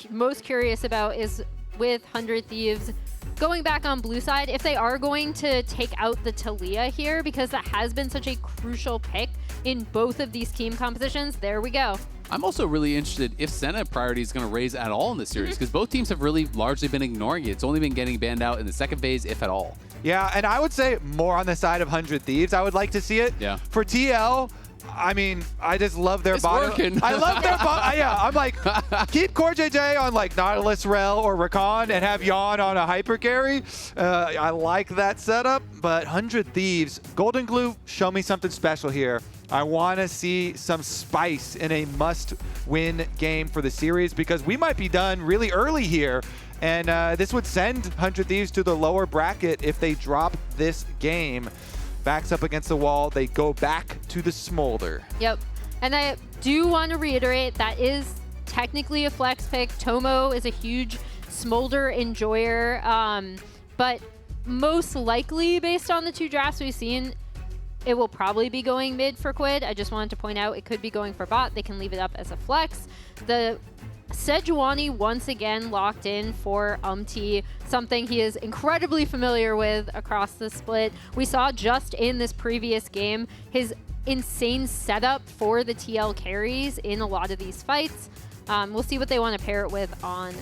most curious about is with 100 Thieves going back on blue side, if they are going to take out the Taliyah here, because that has been such a crucial pick in both of these team compositions. There we go. I'm also really interested if Senna priority is going to raise at all in this series, because both teams have really largely been ignoring it. It's only been getting banned out in the second phase, if at all. Yeah, and I would say more on the side of 100 Thieves. I would like to see it. Yeah. For TL, I mean, I just love their bottom. Working. I love their bottom. Yeah, I'm like, keep CoreJJ on like Nautilus, Rell, or Rakan and have Yeon on a hyper carry. I like that setup, but 100 Thieves, Golden Glue, show me something special here. I want to see some spice in a must-win game for the series, because we might be done really early here. And this would send 100 Thieves to the lower bracket if they drop this game. Backs up against the wall, they go back to the smolder. Yep. And I do want to reiterate, that is technically a flex pick. Tomo is a huge smolder enjoyer, but most likely, based on the 2 drafts we've seen, it will probably be going mid for Quid. I just wanted to point out it could be going for bot. They can leave it up as a flex. The Sejuani once again locked in for Umti, something he is incredibly familiar with across the split. We saw just in this previous game his insane setup for the TL carries in a lot of these fights. We'll see what they want to pair it with on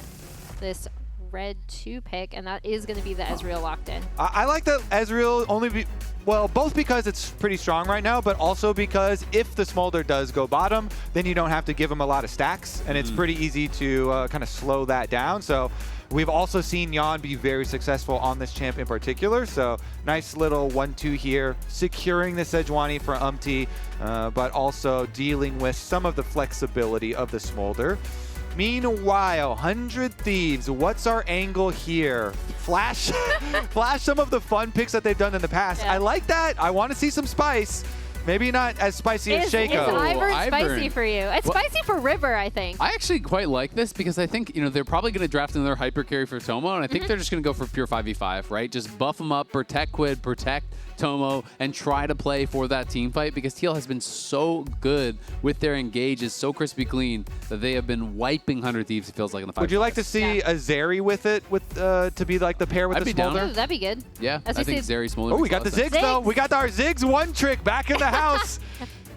this red 2 pick, and that is going to be the Ezreal locked in. I like that Ezreal well, both because it's pretty strong right now, but also because if the smolder does go bottom, then you don't have to give him a lot of stacks, and it's pretty easy to kind of slow that down. So we've also seen Yeon be very successful on this champ in particular. So nice little 1-2 here, securing the Sejuani for Umti, but also dealing with some of the flexibility of the smolder. Meanwhile, 100 Thieves, what's our angle here? Flash some of the fun picks that they've done in the past. Yeah. I like that. I want to see some spice. Maybe not as spicy as Shaco. Is Ivern spicy Ivern. for you? It's spicy for River, I think. I actually quite like this, because I think, they're probably going to draft another hyper carry for Tomo, and I think they're just going to go for pure 5v5, right? Just buff them up, protect Quid, protect Tomo, and try to play for that team fight, because TL has been so good with their engages, so crispy clean, that they have been wiping 100 Thieves, it feels like, in the fight. Would you like to see a Zeri with it, to be like the pair with I'd the be down. smolder? Ooh, that'd be good. Yeah, As I we think see- Zeri Smolder. Oh, we got the Ziggs though. We got our Ziggs 1 trick back in the house.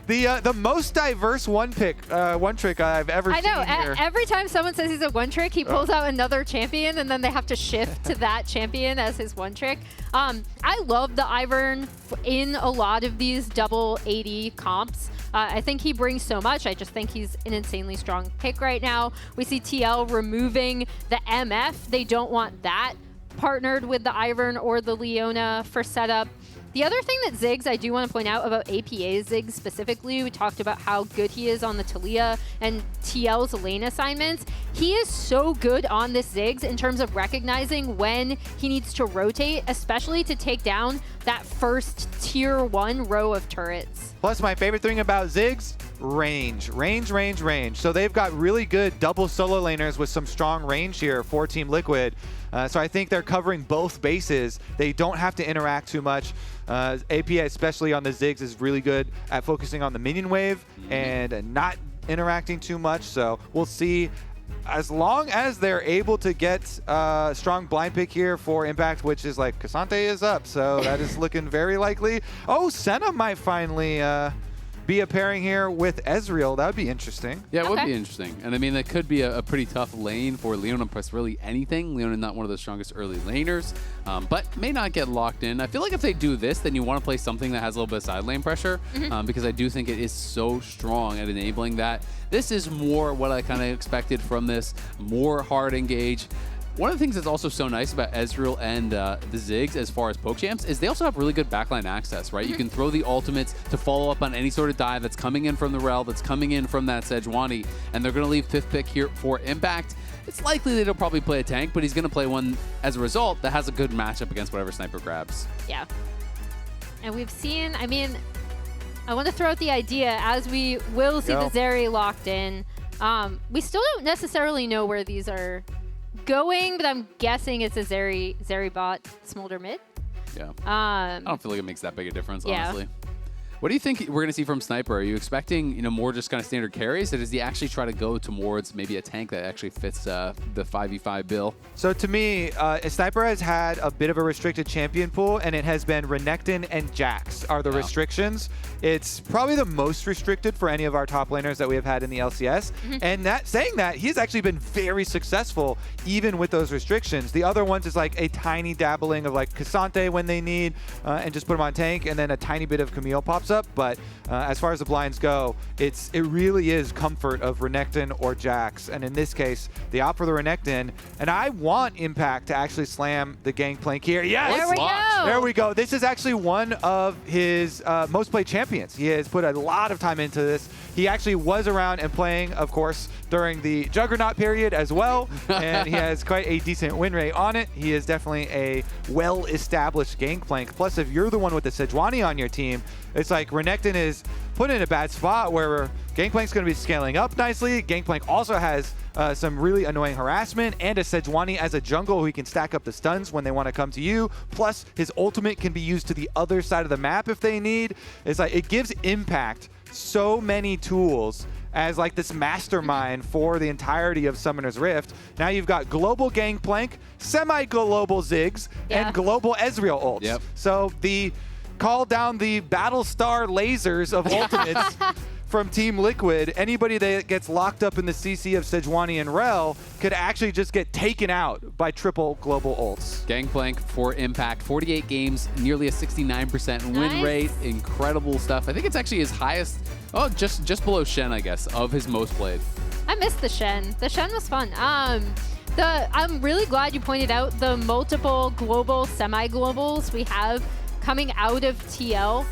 The most diverse one trick I've ever I know. seen here. Every time someone says he's a one trick, he pulls out another champion, and then they have to shift to that champion as his one trick. I love the Ivern in a lot of these double AD comps. I think he brings so much. I just think he's an insanely strong pick right now. We see TL removing the MF. They don't want that partnered with the Ivern or the Leona for setup. The other thing that Ziggs, I do want to point out about APA's Ziggs specifically, we talked about how good he is on the Taliyah and TL's lane assignments. He is so good on this Ziggs in terms of recognizing when he needs to rotate, especially to take down that first tier 1 row of turrets. Plus, my favorite thing about Ziggs, range. So they've got really good double solo laners with some strong range here for Team Liquid. So I think they're covering both bases. They don't have to interact too much. APA, especially on the Ziggs, is really good at focusing on the minion wave and not interacting too much. So we'll see. As long as they're able to get a strong blind pick here for Impact, which is like Cassante is up, so that is looking very likely. Oh, Senna might finally be a pairing here with Ezreal. That would be interesting. Yeah, it would be interesting. And I mean, that could be a pretty tough lane for Leona plus really anything. Leona not one of the strongest early laners, but may not get locked in. I feel like if they do this, then you want to play something that has a little bit of side lane pressure, because I do think it is so strong at enabling that. This is more what I kind of expected from this, more hard engage. One of the things that's also so nice about Ezreal and the Ziggs as far as poke champs is they also have really good backline access, right? You can throw the ultimates to follow up on any sort of dive that's coming in from the Rell, that's coming in from that Sejuani, and they're going to leave 5th pick here for Impact. It's likely that he'll probably play a tank, but he's going to play one as a result that has a good matchup against whatever sniper grabs. Yeah. And we've seen, I mean, I want to throw out the idea, as we will see the Zeri locked in. We still don't necessarily know where these are going, but I'm guessing it's a Zeri bot smolder mid. Yeah. I don't feel like it makes that big a difference, honestly. What do you think we're going to see from Sniper? Are you expecting, you know, more just kind of standard carries, or does he actually try to go towards maybe a tank that actually fits the 5v5 bill? So to me, Sniper has had a bit of a restricted champion pool, and it has been Renekton and Jax are the restrictions. It's probably the most restricted for any of our top laners that we have had in the LCS. And saying that, he's actually been very successful even with those restrictions. The other ones is like a tiny dabbling of like Cassante when they need, and just put him on tank, and then a tiny bit of Camille pops up. But as far as the blinds go, it really is comfort of Renekton or Jax. And in this case, they opt for the Renekton. And I want Impact to actually slam the Gangplank here. Yes! There we go! There we go. This is actually one of his most played champions. He has put a lot of time into this. He actually was around and playing, of course, during the Juggernaut period as well. And he has quite a decent win rate on it. He is definitely a well-established Gangplank. Plus, if you're the one with the Sejuani on your team, it's like Renekton is put in a bad spot where Gangplank's going to be scaling up nicely. Gangplank also has some really annoying harassment and a Sejuani as a jungle who can stack up the stuns when they want to come to you. Plus, his ultimate can be used to the other side of the map if they need. It's like it gives Impact so many tools as like this mastermind for the entirety of Summoner's Rift. Now you've got global Gangplank, semi-global Ziggs, and global Ezreal ults. Yep. So the call down the Battlestar lasers of ultimates from Team Liquid. Anybody that gets locked up in the CC of Sejuani and Rell could actually just get taken out by triple global ults. Gangplank for Impact, 48 games, nearly a 69% win rate. Incredible stuff. I think it's actually his highest, just below Shen, I guess, of his most played. I missed the Shen. The Shen was fun. I'm really glad you pointed out the multiple global, semi-globals we have coming out of TL.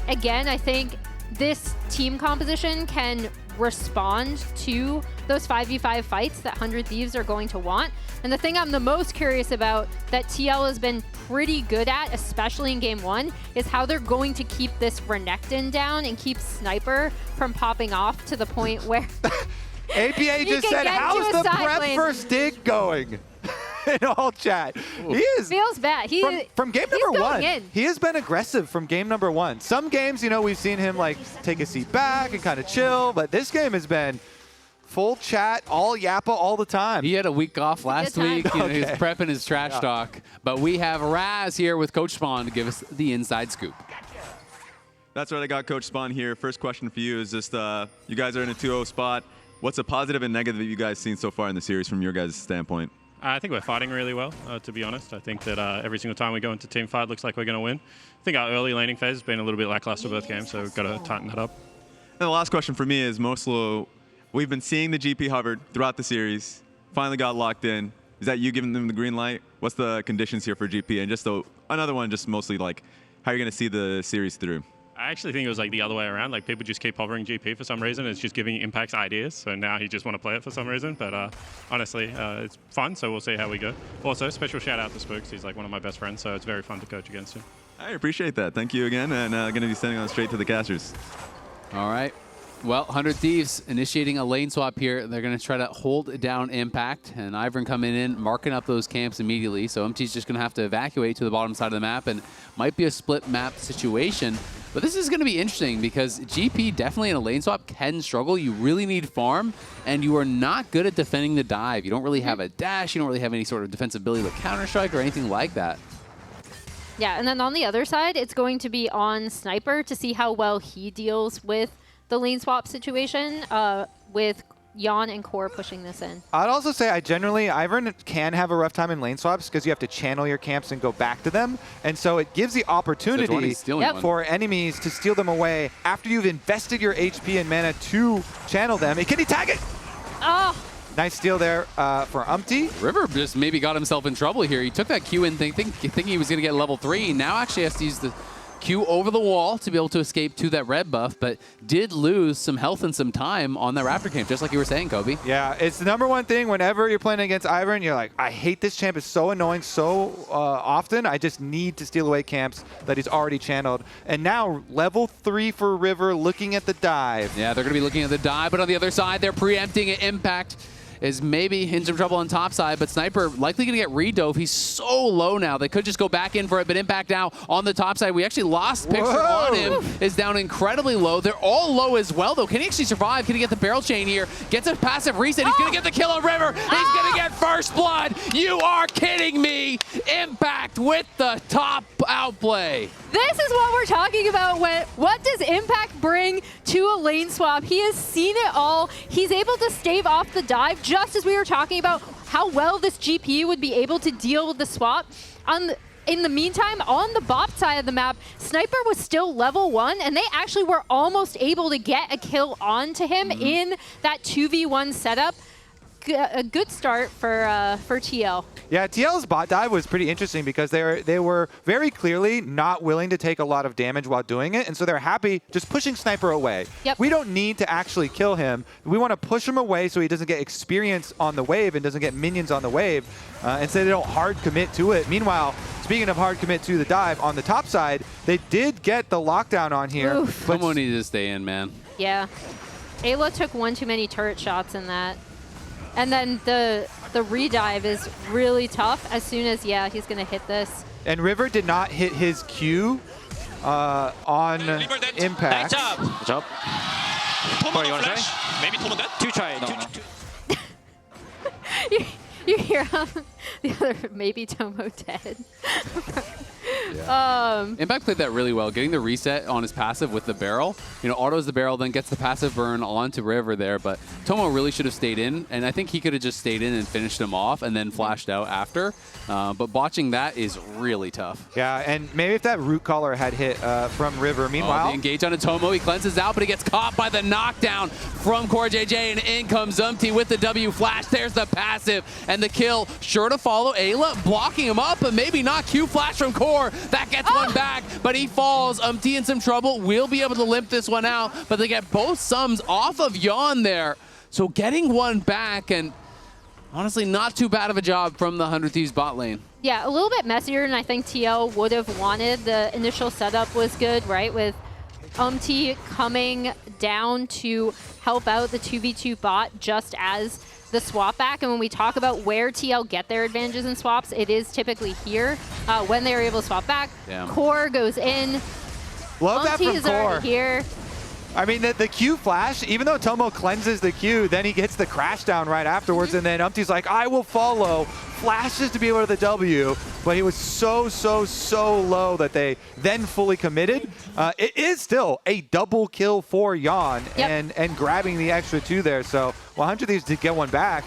Again, I think this team composition can respond to those 5v5 fights that 100 Thieves are going to want. And the thing I'm the most curious about that TL has been pretty good at, especially in game 1, is how they're going to keep this Renekton down and keep Sniper from popping off to the point where APA just said, how's the prep first dig going? In all chat. He is feels bad. From game number 1. He has been aggressive from game number 1. Some games, you know, we've seen him like take a seat back and kind of chill, but this game has been full chat, all yappa all the time. He had a week off last week. You know, he was prepping his trash talk. But we have Raz here with Coach Spawn to give us the inside scoop. That's right. I got Coach Spawn here. First question for you is just, you guys are in a 2-0 spot. What's a positive and negative that you guys seen so far in the series from your guys' standpoint? I think we're fighting really well, to be honest. I think that every single time we go into team fight, looks like we're going to win. I think our early laning phase has been a little bit lackluster both games, so we've got to tighten that up. And the last question for me is, Mostlo, we've been seeing the GP hovered throughout the series, finally got locked in. Is that you giving them the green light? What's the conditions here for GP? And just another one, just mostly like how you're going to see the series through. I actually think it was like the other way around. Like people just keep hovering GP for some reason. It's just giving Impact's ideas. So now he just want to play it for some reason. But honestly, it's fun. So we'll see how we go. Also, special shout out to Spooks. He's like one of my best friends. So it's very fun to coach against him. I appreciate that. Thank you again. And going to be sending on straight to the casters. All right. Well, 100 Thieves initiating a lane swap here. They're going to try to hold down Impact, and Ivern coming in, marking up those camps immediately. So Umti's just going to have to evacuate to the bottom side of the map, and might be a split map situation. But this is going to be interesting because GP definitely in a lane swap can struggle. You really need farm, and you are not good at defending the dive. You don't really have a dash. You don't really have any sort of defensive ability with Counter-Strike or anything like that. Yeah, and then on the other side, it's going to be on Sniper to see how well he deals with the lane swap situation with Yeon and Core pushing this in. I'd also say Ivern can have a rough time in lane swaps because you have to channel your camps and go back to them. And so it gives the opportunity for enemies to steal them away after you've invested your HP and mana to channel them. And can he tag it? Oh! Nice steal there for Umti. River just maybe got himself in trouble here. He took that Q in thinking he was going to get level 3. Now actually has to use the Q over the wall to be able to escape to that red buff, but did lose some health and some time on that Raptor camp, just like you were saying, Kobe. Yeah, it's the #1 thing whenever you're playing against Ivern, you're like, I hate this champ. It's so annoying so often. I just need to steal away camps that he's already channeled. And now level 3 for River looking at the dive. Yeah, they're going to be looking at the dive, but on the other side, they're preempting an Impact. is maybe in some trouble on top side, but Sniper likely going to get re-dove. He's so low now. They could just go back in for it, but Impact now on the top side. We actually lost picture on him. Is down incredibly low. They're all low as well, though. Can he actually survive? Can he get the barrel chain here? Gets a passive reset. He's going to get the kill on River. He's going to get first blood. You are kidding me. Impact with the top outplay. This is what we're talking about. What does Impact bring to a lane swap? He has seen it all. He's able to stave off the dive, just as we were talking about how well this GPU would be able to deal with the swap. In the meantime, on the bot side of the map, Sniper was still level 1, and they actually were almost able to get a kill onto him in that 2v1 setup. A good start for TL. Yeah, TL's bot dive was pretty interesting because they were very clearly not willing to take a lot of damage while doing it, and so they're happy just pushing Sniper away. Yep. We don't need to actually kill him. We want to push him away so he doesn't get experience on the wave and doesn't get minions on the wave, and so they don't hard commit to it. Meanwhile, speaking of hard commit to the dive, on the top side, they did get the lockdown on here. Oof. But Tomo needed to stay in, man. Yeah. Ayla took one too many turret shots in that. And then the redive is really tough as soon as, yeah, he's going to hit this. And River did not hit his Q on Impact. Good job. Tomo you wanna flash. Maybe Tomo dead? Two try. You hear the other, maybe Tomo dead. Impact played that really well, getting the reset on his passive with the barrel. You know, autos the barrel, then gets the passive burn onto River there, but Tomo really should have stayed in, and I think he could have just stayed in and finished him off and then flashed out after. But botching that is really tough. Yeah, and maybe if that root collar had hit from River. Meanwhile, the engage on a Tomo, he cleanses out, but he gets caught by the knockdown from CoreJJ, and in comes Umti with the W flash. There's the passive, and the kill sure to follow. Eyla blocking him up, but maybe not. Q flash from Core. That gets one back, but he falls. Umti in some trouble. Will be able to limp this one out, but they get both sums off of Yeon there. So getting one back, and honestly, not too bad of a job from the 100 Thieves bot lane. Yeah, a little bit messier than I think TL would have wanted. The initial setup was good, right? With Umti coming down to help out the 2v2 bot just as the swap back. And when we talk about where TL get their advantages in swaps, it is typically here when they are able to swap back. Damn. Core goes in. love that Umti from is Core. already here. I mean, the Q flash, even though Tomo cleanses the Q, then he gets the crash down right afterwards, and then Umti's like, I will follow, flashes to be able to the W, but he was so low that they then fully committed. It is still a double kill for Yeon, and grabbing the extra 2 there, so 100 Thieves did get one back.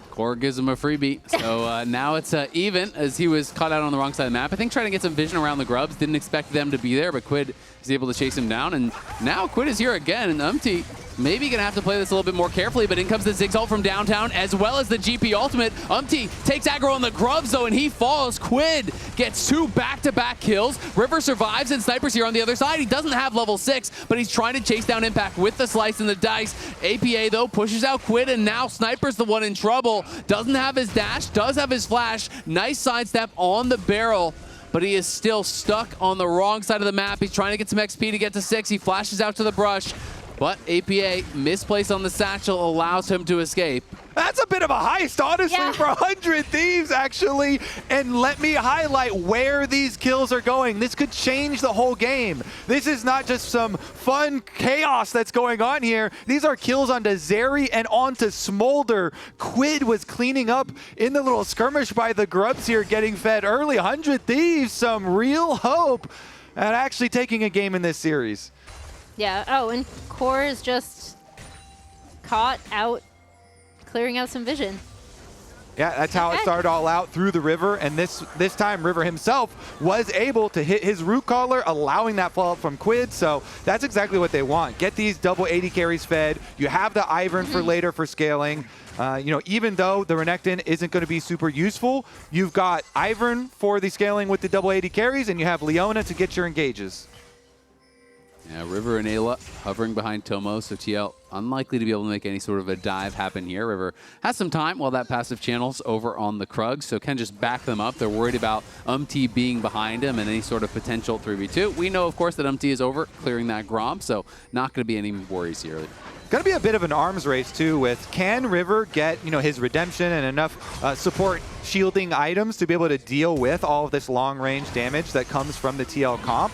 Core gives him a freebie. So now it's even as he was caught out on the wrong side of the map. I think trying to get some vision around the grubs. Didn't expect them to be there, but Quid is able to chase him down. And now Quid is here again, and Umti maybe going to have to play this a little bit more carefully, but in comes the Ziggs ult from downtown, as well as the GP ultimate. Umti takes aggro on the grubs, though, and he falls. Quid gets 2 back-to-back kills. River survives, and Sniper's here on the other side. He doesn't have level 6, but he's trying to chase down Impact with the slice and the dice. APA, though, pushes out Quid, and now Sniper's the one in trouble. Doesn't have his dash, does have his flash. Nice sidestep on the barrel, but he is still stuck on the wrong side of the map. He's trying to get some XP to get to 6. He flashes out to the brush, but APA, misplaced on the satchel, allows him to escape. That's a bit of a heist, honestly, for 100 Thieves, actually. And let me highlight where these kills are going. This could change the whole game. This is not just some fun chaos that's going on here. These are kills onto Zeri and onto Smolder. Quid was cleaning up in the little skirmish by the grubs here, getting fed early. 100 Thieves, some real hope at actually taking a game in this series. Yeah, oh, and Core is just caught out, clearing out some vision. Yeah, that's how it started all out through the River, and this time River himself was able to hit his root collar, allowing that follow-up from Quid, so that's exactly what they want. Get these double AD carries fed. You have the Ivern for later for scaling. You know, even though the Renekton isn't going to be super useful, you've got Ivern for the scaling with the double AD carries, and you have Leona to get your engages. Yeah, River and Eyla hovering behind Tomo, so TL unlikely to be able to make any sort of a dive happen here. River has some time while that passive channel's over on the Krug, so can just back them up. They're worried about Umti being behind him and any sort of potential 3v2. We know, of course, that Umti is over clearing that Grom, so not going to be any worries here. going to be a bit of an arms race too with can River get, his redemption and enough support shielding items to be able to deal with all of this long range damage that comes from the TL comp.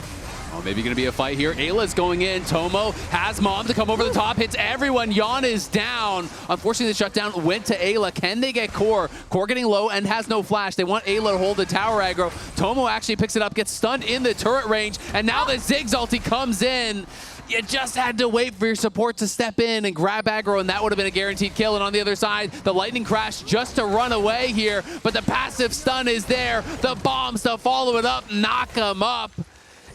Oh, maybe going to be a fight here. Eyla's going in. Tomo has Mom to come over the top, hits everyone. Yeon is down. Unfortunately, the shutdown went to Eyla. Can they get Core? Core getting low and has no flash. They want Eyla to hold the tower aggro. Tomo actually picks it up, gets stunned in the turret range, and now the Ziggs ulti comes in. You just had to wait for your support to step in and grab aggro, and that would have been a guaranteed kill. And on the other side, the lightning crash just to run away here, but the passive stun is there. The bombs to follow it up, knock him up.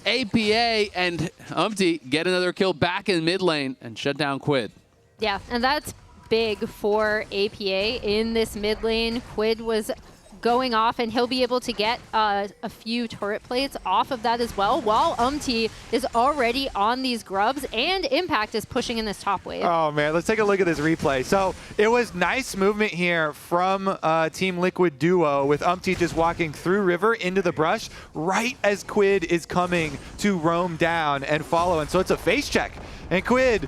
APA and Umti get another kill back in mid lane and shut down Quid. Yeah, and that's big for APA in this mid lane. Quid was going off, and he'll be able to get a few turret plates off of that as well, while Umti is already on these grubs, and Impact is pushing in this top wave. Oh man, let's take a look at this replay. So it was nice movement here from Team Liquid duo with Umti just walking through River into the brush right as Quid is coming to roam down and follow. And so it's a face check. And Quid,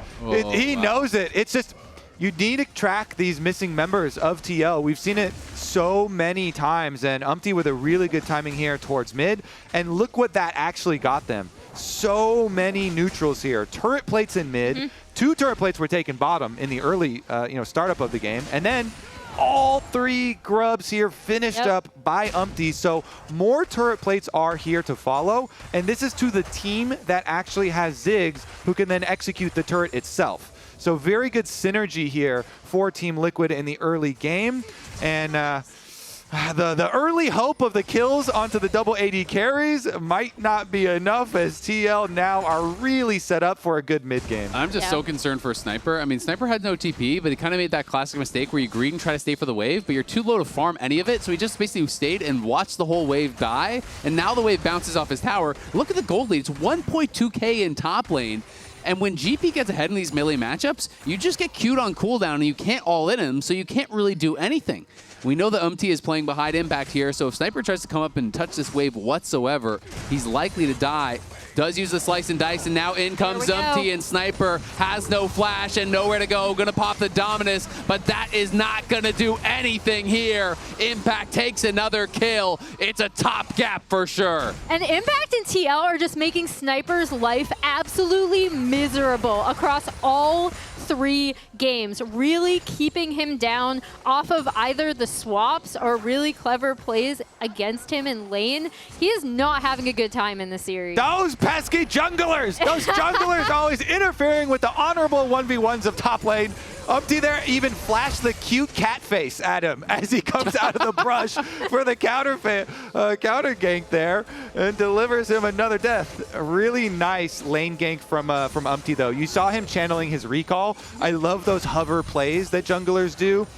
he knows it. It's just, you need to track these missing members of TL. We've seen it so many times, and Umti with a really good timing here towards mid. And look what that actually got them. So many neutrals here. Turret plates in mid. 2 turret plates were taken bottom in the early startup of the game. And then all 3 grubs here finished up by Umti. So more turret plates are here to follow. And this is to the team that actually has Ziggs, who can then execute the turret itself. So very good synergy here for Team Liquid in the early game. And the early hope of the kills onto the double AD carries might not be enough, as TL now are really set up for a good mid game. I'm just so concerned for Sniper. I mean, Sniper had no TP, but he kind of made that classic mistake where you greed and try to stay for the wave, but you're too low to farm any of it. So he just basically stayed and watched the whole wave die. And now the wave bounces off his tower. Look at the gold lead. It's 1.2K in top lane. And when GP gets ahead in these melee matchups, you just get queued on cooldown and you can't all in him, so you can't really do anything. We know that Umti is playing behind Impact here, so if Sniper tries to come up and touch this wave whatsoever, he's likely to die. Does use the slice and dice, and now in comes Umti, and Sniper has no flash and nowhere to go. Gonna pop the Dominus, but that is not gonna do anything here. Impact takes another kill. It's a top gap for sure. And Impact and TL are just making Sniper's life absolutely miserable across all 3 games, really keeping him down off of either the swaps or really clever plays against him in lane. He is not having a good time in the series. Those pesky junglers! Those junglers always interfering with the honorable 1v1s of top lane. Umti there even flashed the cute cat face at him as he comes out of the brush for the counter gank there and delivers him another death. A really nice lane gank from Umti though. You saw him channeling his recall. I love those hover plays that junglers do.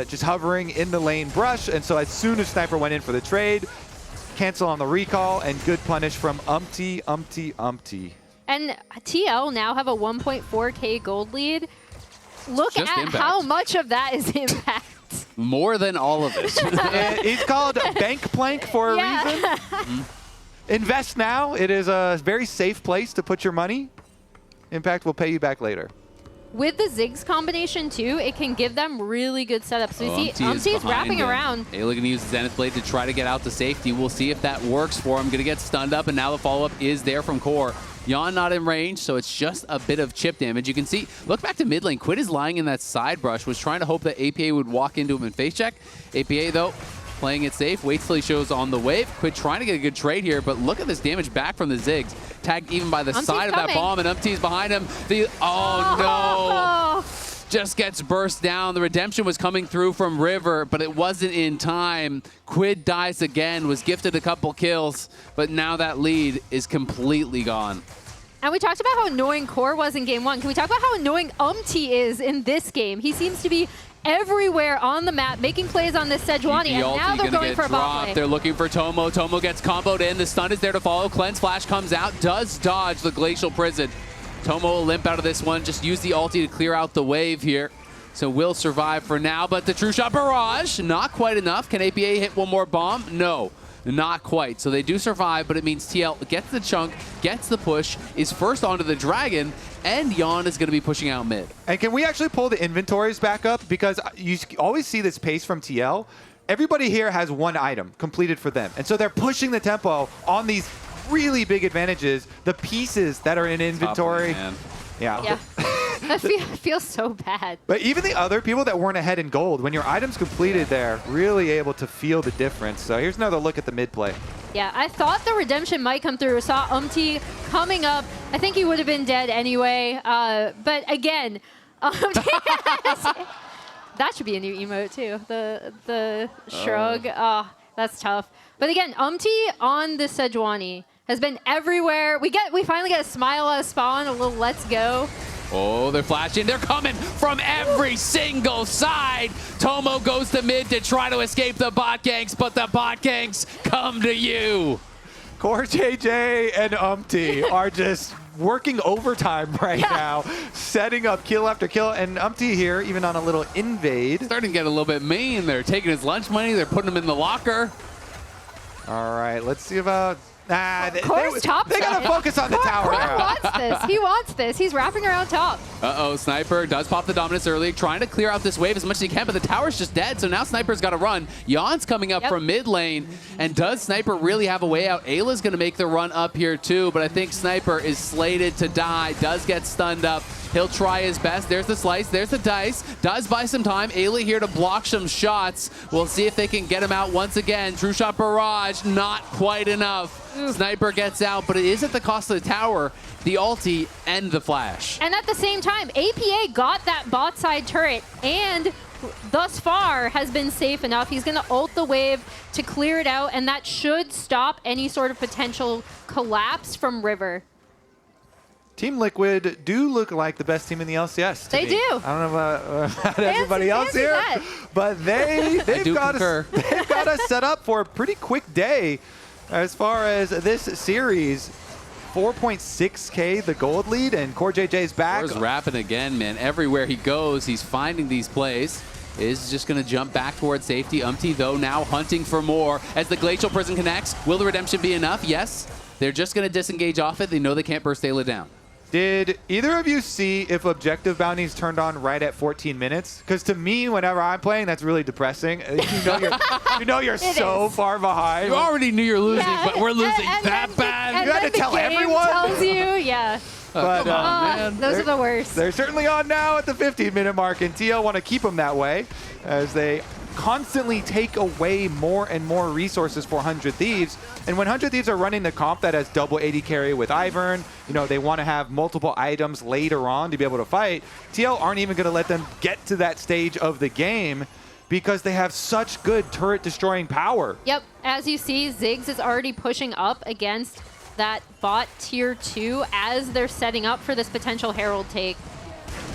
Just hovering in the lane brush, and so as soon as Sniper went in for the trade, cancel on the recall, and good punish from Umti. And TL now have a 1.4K gold lead. Look at Impact. how much of that is Impact. More than all of it. He's called Gangplank for a reason. Invest now. It is a very safe place to put your money. Impact will pay you back later. With the Ziggs combination too, it can give them really good setups. So you see Umti's wrapping around. Ayla gonna use the Zenith Blade to try to get out to safety. We'll see if that works for him. Gonna get stunned up, and now the follow-up is there from Core. Yeon not in range, so it's just a bit of chip damage. You can see, look back to mid lane. Quid is lying in that side brush, was trying to hope that APA would walk into him and face check. APA though, playing it safe, waits till he shows on the wave. Quid trying to get a good trade here, but look at this damage back from the Ziggs. Tagged even by the side of that bomb, and Umti's behind him. Oh no! Just gets burst down. The redemption was coming through from River, but it wasn't in time. Quid dies again, was gifted a couple kills, but now that lead is completely gone. And we talked about how annoying Core was in game 1. Can we talk about how annoying Umti is in this game? He seems to be everywhere on the map, making plays on this Sejuani, and now they're going for a bot play. They're looking for Tomo. Tomo gets comboed in. The stun is there to follow. Cleanse Flash comes out, does dodge the Glacial Prison. Tomo will limp out of this one. Just use the ulti to clear out the wave here. So will survive for now, but the True Shot Barrage, not quite enough. Can APA hit one more bomb? No. Not quite. So they do survive, but it means TL gets the chunk, gets the push, is first onto the dragon, and Yeon is going to be pushing out mid. And can we actually pull the inventories back up? Because you always see this pace from TL. Everybody here has one item completed for them. And so they're pushing the tempo on these really big advantages. The pieces that are in inventory. Yeah. That feels so bad. But even the other people that weren't ahead in gold, when your item's completed there, really able to feel the difference. So here's another look at the mid play. Yeah, I thought the redemption might come through. Saw Umti coming up. I think he would have been dead anyway. But again, that should be a new emote too. The shrug. Oh, that's tough. But again, Umti on the Sejuani has been everywhere. We finally get a smile out of spawn, a little let's go. Oh, they're flashing. They're coming from every single side. Tomo goes to mid to try to escape the bot ganks, but the bot ganks come to you. CoreJJ and Umti are just working overtime right now, setting up kill after kill. And Umti here, even on a little invade. Starting to get a little bit mean. They're taking his lunch money. They're putting him in the locker. All right, let's see about... Core's top they gotta focus on the tower Core now. wants this. He wants this. He's wrapping around top. Uh-oh, Sniper does pop the dominance early, trying to clear out this wave as much as he can, but the tower's just dead, so now Sniper's got to run. Yeon's coming up from mid lane, and does Sniper really have a way out? Ayla's going to make the run up here too, but I think Sniper is slated to die, does get stunned up. He'll try his best. There's the slice. There's the dice. Does buy some time. Ayla here to block some shots. We'll see if they can get him out once again. True shot barrage. Not quite enough. Sniper gets out, but it is at the cost of the tower, the ulti, and the flash. And at the same time, APA got that bot side turret and thus far has been safe enough. He's going to ult the wave to clear it out, and that should stop any sort of potential collapse from River. Team Liquid do look like the best team in the LCS. To They me. do. I don't know about everybody else here, that. but they've got us set up for a pretty quick day as far as this series. 4.6K the gold lead, and CoreJJ's back. Core's rapping again, man. Everywhere he goes, he's finding these plays. Is just going to jump back towards safety. Umti, though, now hunting for more as the Glacial Prison connects. Will the redemption be enough? Yes. They're just going to disengage off it. They know they can't burst Eyla down. Did either of you see if objective bounties turned on right at 14 minutes? Because to me, whenever I'm playing, that's really depressing. You know you're so far behind. You already knew you're losing, but we're losing that then bad. You had to tell everyone? Tells you, yeah. But Come on, man. Those are the worst. They're certainly on now at the 15-minute mark, and TL want to keep them that way as they constantly take away more and more resources for 100 Thieves. And when 100 Thieves are running the comp that has double AD carry with Ivern, you know, they want to have multiple items later on to be able to fight. TL aren't even going to let them get to that stage of the game because they have such good turret destroying power. Yep, as you see, Ziggs is already pushing up against that bot tier 2 as they're setting up for this potential Herald take.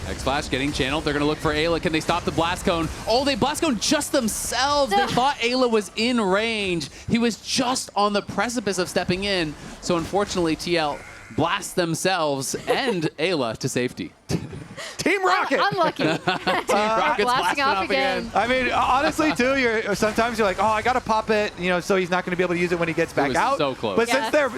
X-Flash getting channeled. They're going to look for Ayla. Can they stop the Blast Cone? Oh, they Blast Cone just themselves. They thought Ayla was in range. He was just on the precipice of stepping in. So unfortunately, TL blast themselves and Ayla to safety. Team Rocket! Unlucky. Rocket's blasting off again. I mean, honestly, too, sometimes you're like, oh, I got to pop it, you know, so he's not going to be able to use it when he gets back out. So close. But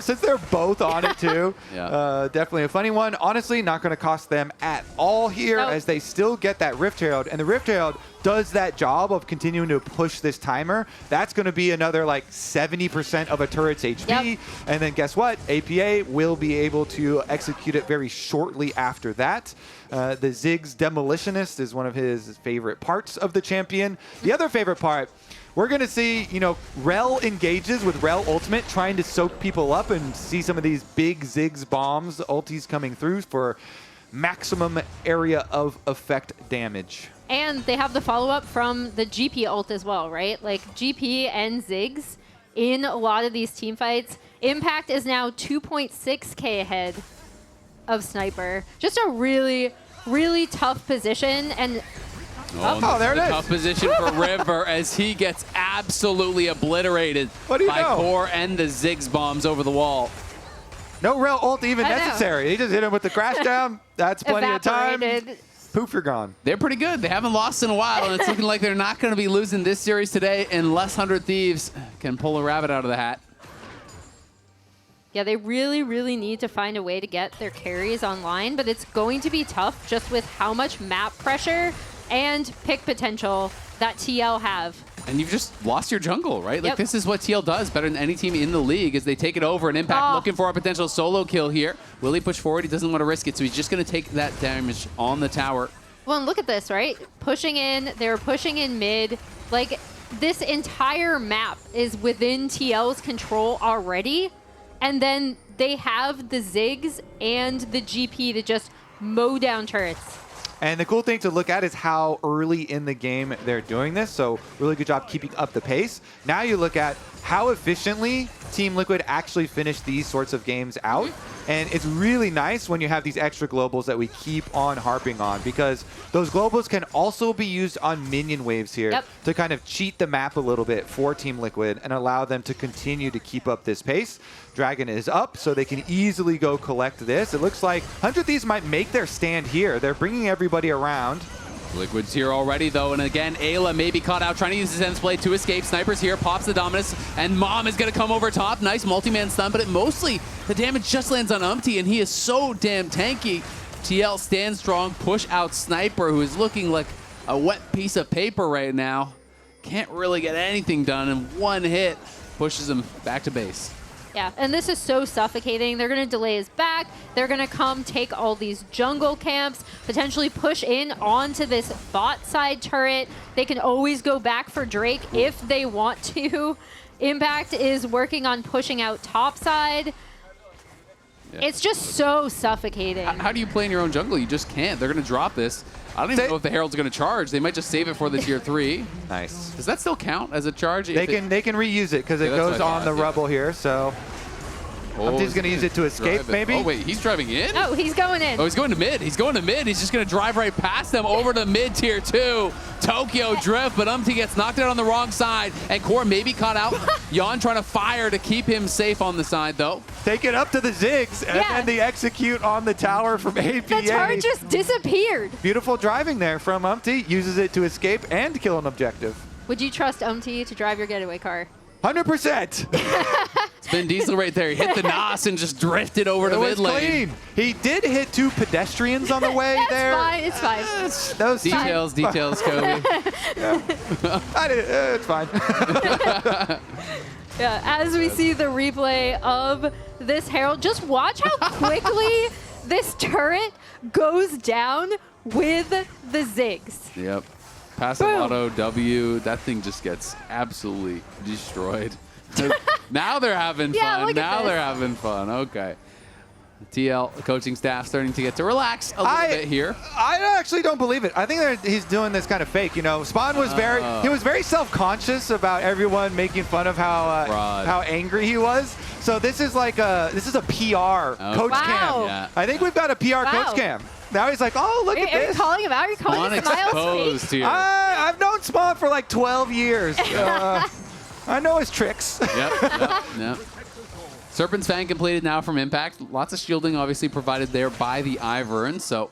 since they're both on it, too, definitely a funny one. Honestly, not going to cost them at all here as they still get that Rift Herald. And the Rift Herald does that job of continuing to push this timer. That's going to be another, like, 70% of a turret's HP. Yep. And then guess what? APA will be able to execute it very shortly after that. The Ziggs Demolitionist is one of his favorite parts of the champion. The other favorite part, we're going to see, you know, Rell engages with Rell Ultimate, trying to soak people up and see some of these big Ziggs bombs, ultis coming through for maximum area of effect damage. And they have the follow-up from the GP ult as well, right? Like GP and Ziggs in a lot of these team fights. Impact is now 2.6K ahead of Sniper. Just a really, really tough position. And there it is. Tough position for River as he gets absolutely obliterated by Core and the Ziggs bombs over the wall. No Rell ult even necessary. He just hit him with the crash down. That's plenty of time. poof, you're gone. They're pretty good. They haven't lost in a while, and it's looking like they're not going to be losing this series today unless 100 Thieves can pull a rabbit out of the hat. Yeah, they really, really need to find a way to get their carries online, but it's going to be tough just with how much map pressure and pick potential that TL have. And you've just lost your jungle, right? Like, Yep. this is what TL does better than any team in the league is they take it over, and Impact looking for a potential solo kill here. Will he push forward? He doesn't want to risk it, so he's just going to take that damage on the tower. Well, and look at this, right? Pushing in, they're pushing in mid. Like, this entire map is within TL's control already. And then they have the Ziggs and the GP to just mow down turrets. And the cool thing to look at is how early in the game they're doing this. So really good job keeping up the pace. Now you look at how efficiently Team Liquid actually finished these sorts of games out. And it's really nice when you have these extra globals that we keep on harping on, because those globals can also be used on minion waves here to kind of cheat the map a little bit for Team Liquid and allow them to continue to keep up this pace. Dragon is up, so they can easily go collect this. It looks like 100 Thieves might make their stand here. They're bringing everybody around. Liquid's here already, though, and again, Eyla may be caught out, trying to use his Zen's Blade to escape. Sniper's here, pops the Dominus, and Mom is going to come over top. Nice multi-man stun, but mostly the damage just lands on Umti, and he is so damn tanky. TL stands strong, push out Sniper, who is looking like a wet piece of paper right now. Can't really get anything done, and one hit pushes him back to base. Yeah, and this is so suffocating. They're going to delay his back. They're going to come take all these jungle camps, potentially push in onto this bot side turret. They can always go back for Drake if they want to. Impact is working on pushing out top side. Yeah. It's just so suffocating. How do you play in your own jungle? You just can't. They're going to drop this. I don't even know if the Herald's going to charge. They might just save it for the tier 3. Nice. Does that still count as a charge? They can reuse it because it goes on the Rebel here, so Umti's going to use it to escape, maybe? Oh, wait, he's driving in? Oh, he's going in. Oh, he's going to mid. He's going to mid. He's just going to drive right past them over to mid tier 2. Tokyo drift, but Umti gets knocked out on the wrong side, and Core maybe caught out. Yeon trying to fire to keep him safe on the side, though. Take it up to the Ziggs, and then the execute on the tower from APA. The turret just disappeared. Beautiful driving there from Umti. Uses it to escape and kill an objective. Would you trust Umti to drive your getaway car? 100%. Spin Diesel right there. He hit the NOS and just drifted over to mid lane. Clean. He did hit 2 pedestrians on the way there. It's fine. Those details, Kobe. It's fine. Yeah, as we see the replay of this Herald, just watch how quickly this turret goes down with the Ziggs. Yep. Passive auto W, that thing just gets absolutely destroyed. Now they're having fun. Now they're having fun. Okay. TL coaching staff starting to get to relax a little bit here. I actually don't believe it. I think he's doing this kind of fake. You know, Spawn was very self-conscious about everyone making fun of how angry he was. So this is like a PR coach cam. Yeah. I think we've got a PR coach cam. Now he's like, oh, look at this. Are you calling him out? Are you calling him Smiles fake? I've known Spawn for like 12 years. I know his tricks. Yep. Serpent's Fang completed now from Impact. Lots of shielding obviously provided there by the Ivern. So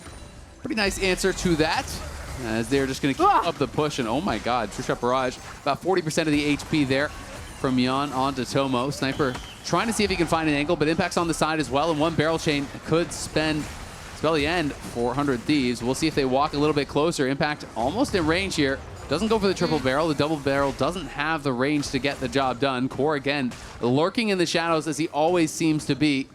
pretty nice answer to that, as they're just going to keep up the push. And oh my god, True Shot Barrage. About 40% of the HP there from Yeon onto Tomo. Sniper trying to see if he can find an angle, but Impact's on the side as well. And one barrel chain could spell the end for 100 Thieves. We'll see if they walk a little bit closer. Impact almost in range here. Doesn't go for the triple barrel. The double barrel doesn't have the range to get the job done. Core, again, lurking in the shadows as he always seems to be.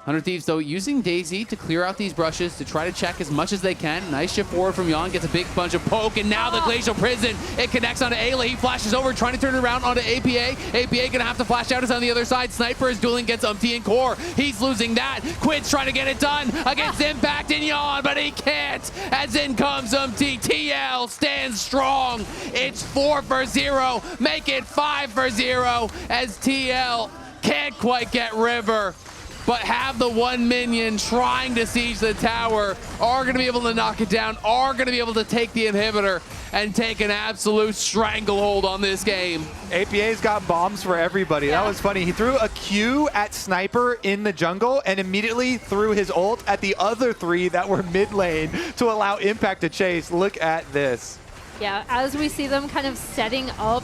100 Thieves, though, using Daisy to clear out these brushes to try to check as much as they can. Nice shift forward from Yeon, gets a big bunch of poke, and now the Glacial Prison. It connects onto Eyla. He flashes over, trying to turn it around onto APA. APA gonna have to flash out. Is on the other side. Sniper is dueling against Umti and Core. He's losing that. Quid's trying to get it done against Impact and Yeon, but he can't. As in comes Umti. TL stands strong. It's 4-0. Make it 5-0 as TL can't quite get River, but have the one minion trying to siege the tower, are going to be able to knock it down, are going to be able to take the inhibitor, and take an absolute stranglehold on this game. APA's got bombs for everybody. Yeah. That was funny. He threw a Q at Sniper in the jungle and immediately threw his ult at the other 3 that were mid lane to allow Impact to chase. Look at this. Yeah, as we see them kind of setting up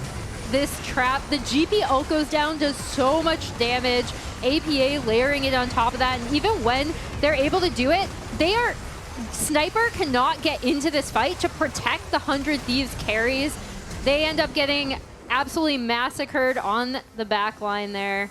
this trap, the GP ult goes down, does so much damage. APA layering it on top of that, and even when they're able to do it, Sniper cannot get into this fight to protect the 100 Thieves carries. They end up getting absolutely massacred on the back line there.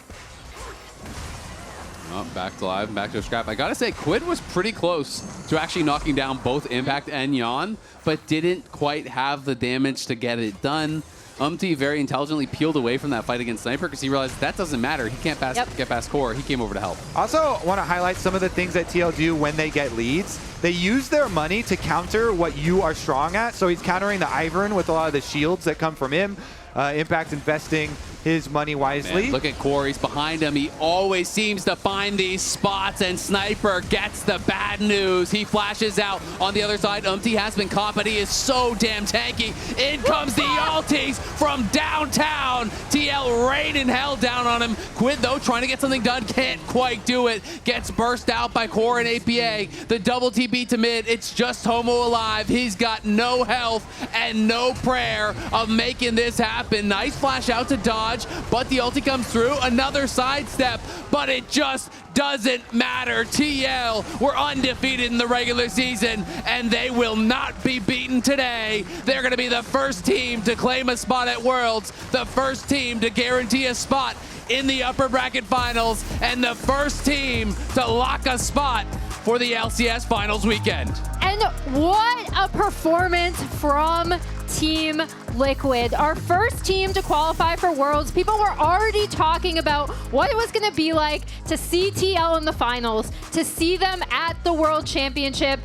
Oh, back to live, back to a scrap. I gotta say, Quid was pretty close to actually knocking down both Impact and Yeon, but didn't quite have the damage to get it done. Umti very intelligently peeled away from that fight against Sniper because he realized that doesn't matter. He can't get past core. He came over to help. Also want to highlight some of the things that TL do when they get leads. They use their money to counter what you are strong at. So he's countering the Ivern with a lot of the shields that come from him. Impact investing his money wisely. Man, look at Corey. He's behind him. He always seems to find these spots, and Sniper gets the bad news. He flashes out on the other side. Umti has been caught, but he is so damn tanky. In comes the ultis from downtown. TL raining hell down on him. Quid, though, trying to get something done. Can't quite do it. Gets burst out by Core and APA. The double TP to mid. It's just Tomo alive. He's got no health and no prayer of making this happen. Nice flash out to dodge, but the ulti comes through. Another sidestep, but it just doesn't matter. TL were undefeated in the regular season, and they will not be beaten today. They're going to be the first team to claim a spot at Worlds, the first team to guarantee a spot in the upper bracket finals, and the first team to lock a spot for the LCS finals weekend. And what a performance from Team Liquid. Our first team to qualify for Worlds. People were already talking about what it was going to be like to see TL in the finals, to see them at the World Championship.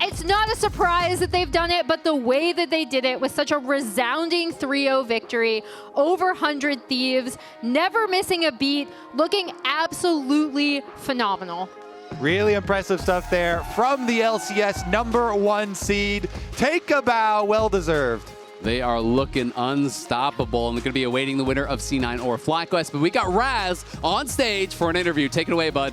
It's not a surprise that they've done it, but the way that they did it with such a resounding 3-0 victory over 100 Thieves, never missing a beat, looking absolutely phenomenal. Really impressive stuff there from the LCS #1 seed. Take a bow, well deserved. They are looking unstoppable, and they're going to be awaiting the winner of C9 or FlyQuest. But we got Raz on stage for an interview. Take it away, bud.